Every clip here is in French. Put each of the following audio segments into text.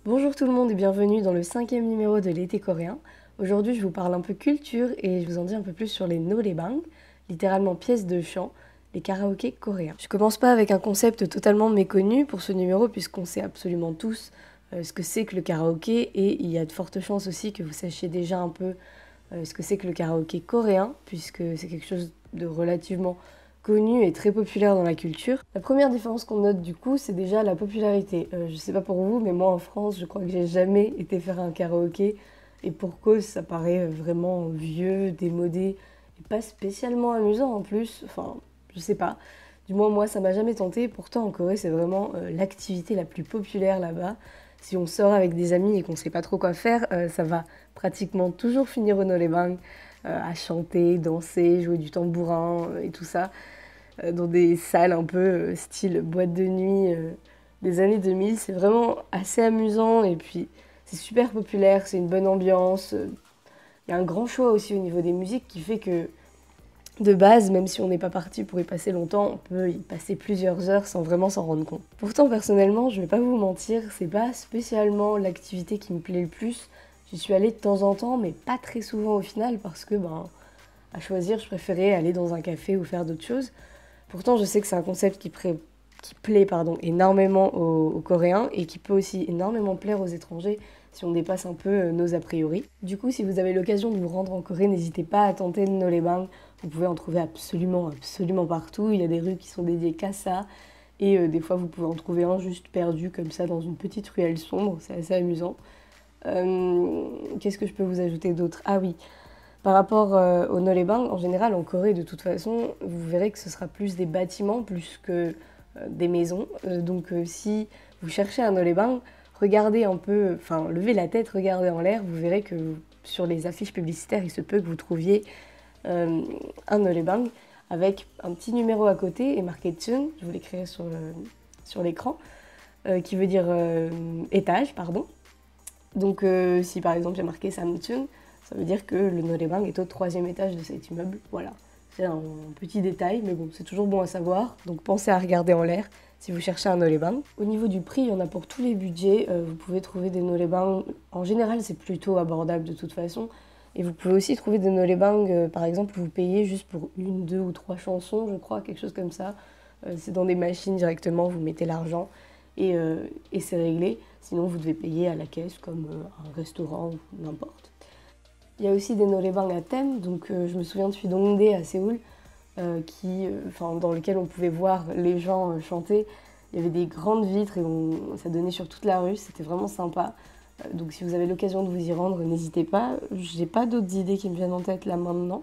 Bonjour tout le monde et bienvenue dans le 5e numéro de l'été coréen. Aujourd'hui je vous parle un peu culture et je vous en dis un peu plus sur les noraebang, littéralement pièces de chant, les karaokés coréens. Je commence pas avec un concept totalement méconnu pour ce numéro puisqu'on sait absolument tous ce que c'est que le karaoké et il y a de fortes chances aussi que vous sachiez déjà un peu ce que c'est que le karaoké coréen puisque c'est quelque chose de relativement connu et très populaire dans la culture. La première différence qu'on note du coup, c'est déjà la popularité. Je sais pas pour vous, mais moi en France, je crois que j'ai jamais été faire un karaoké. Et pour cause, ça paraît vraiment vieux, démodé, et pas spécialement amusant en plus. Enfin, je sais pas. Du moins, moi, ça m'a jamais tenté. Pourtant, en Corée, c'est vraiment l'activité la plus populaire là-bas. Si on sort avec des amis et qu'on sait pas trop quoi faire, ça va pratiquement toujours finir au noraebang, à chanter, danser, jouer du tambourin et tout ça dans des salles un peu style boîte de nuit des années 2000. C'est vraiment assez amusant et puis c'est super populaire, c'est une bonne ambiance. Il y a un grand choix aussi au niveau des musiques qui fait que de base, même si on n'est pas parti pour y passer longtemps, on peut y passer plusieurs heures sans vraiment s'en rendre compte. Pourtant, personnellement, je vais pas vous mentir, c'est pas spécialement l'activité qui me plaît le plus. J'y suis allée de temps en temps, mais pas très souvent au final parce que, à choisir, je préférais aller dans un café ou faire d'autres choses. Pourtant, je sais que c'est un concept qui plaît énormément aux Coréens et qui peut aussi énormément plaire aux étrangers si on dépasse un peu nos a priori. Du coup, si vous avez l'occasion de vous rendre en Corée, n'hésitez pas à tenter le noraebang. Vous pouvez en trouver absolument partout. Il y a des rues qui sont dédiées qu'à ça. Et des fois, vous pouvez en trouver un juste perdu comme ça dans une petite ruelle sombre. C'est assez amusant. Qu'est-ce que je peux vous ajouter d'autre? Ah oui, par rapport au noraebang, en général, en Corée, de toute façon, vous verrez que ce sera plus des bâtiments plus que des maisons. Donc, si vous cherchez un noraebang, regardez un peu, enfin, levez la tête, regardez en l'air, vous verrez que sur les affiches publicitaires, il se peut que vous trouviez un noraebang avec un petit numéro à côté et marqué Tsun, je vous l'écrirai sur l'écran, qui veut dire étage, pardon. Donc, si par exemple il y a marqué Samtun, ça veut dire que le noraebang est au 3e étage de cet immeuble. Voilà, c'est un petit détail, mais bon, c'est toujours bon à savoir. Donc pensez à regarder en l'air si vous cherchez un noraebang. Au niveau du prix, il y en a pour tous les budgets. Vous pouvez trouver des noraebangs. En général, c'est plutôt abordable de toute façon. Et vous pouvez aussi trouver des noraebangs, par exemple, vous payez juste pour une, deux ou trois chansons, je crois, quelque chose comme ça. C'est dans des machines directement, vous mettez l'argent et c'est réglé. Sinon, vous devez payer à la caisse comme un restaurant ou n'importe. Il y a aussi des noraebangs à thème, donc je me souviens de Suidongdae à Séoul, dans lequel on pouvait voir les gens chanter. Il y avait des grandes vitres et ça donnait sur toute la rue, c'était vraiment sympa. Donc si vous avez l'occasion de vous y rendre, n'hésitez pas. J'ai pas d'autres idées qui me viennent en tête là maintenant,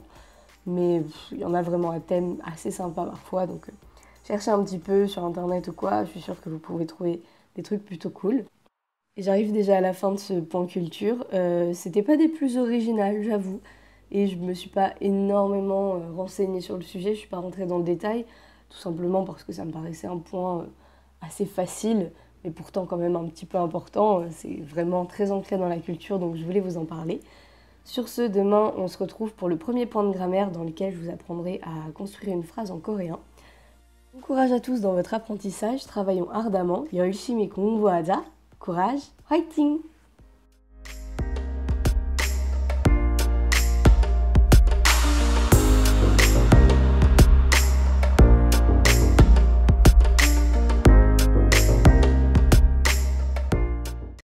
mais il y en a vraiment à thème assez sympa parfois, donc cherchez un petit peu sur internet ou quoi, je suis sûre que vous pouvez trouver des trucs plutôt cool. Et j'arrive déjà à la fin de ce point culture. C'était pas des plus originales, j'avoue. Et je me suis pas énormément renseignée sur le sujet, je suis pas rentrée dans le détail, tout simplement parce que ça me paraissait un point assez facile, mais pourtant quand même un petit peu important. C'est vraiment très ancré dans la culture, donc je voulais vous en parler. Sur ce, demain, on se retrouve pour le premier point de grammaire dans lequel je vous apprendrai à construire une phrase en coréen. Bon courage à tous dans votre apprentissage, travaillons ardemment. 열심히 공부하자. Courage, fighting!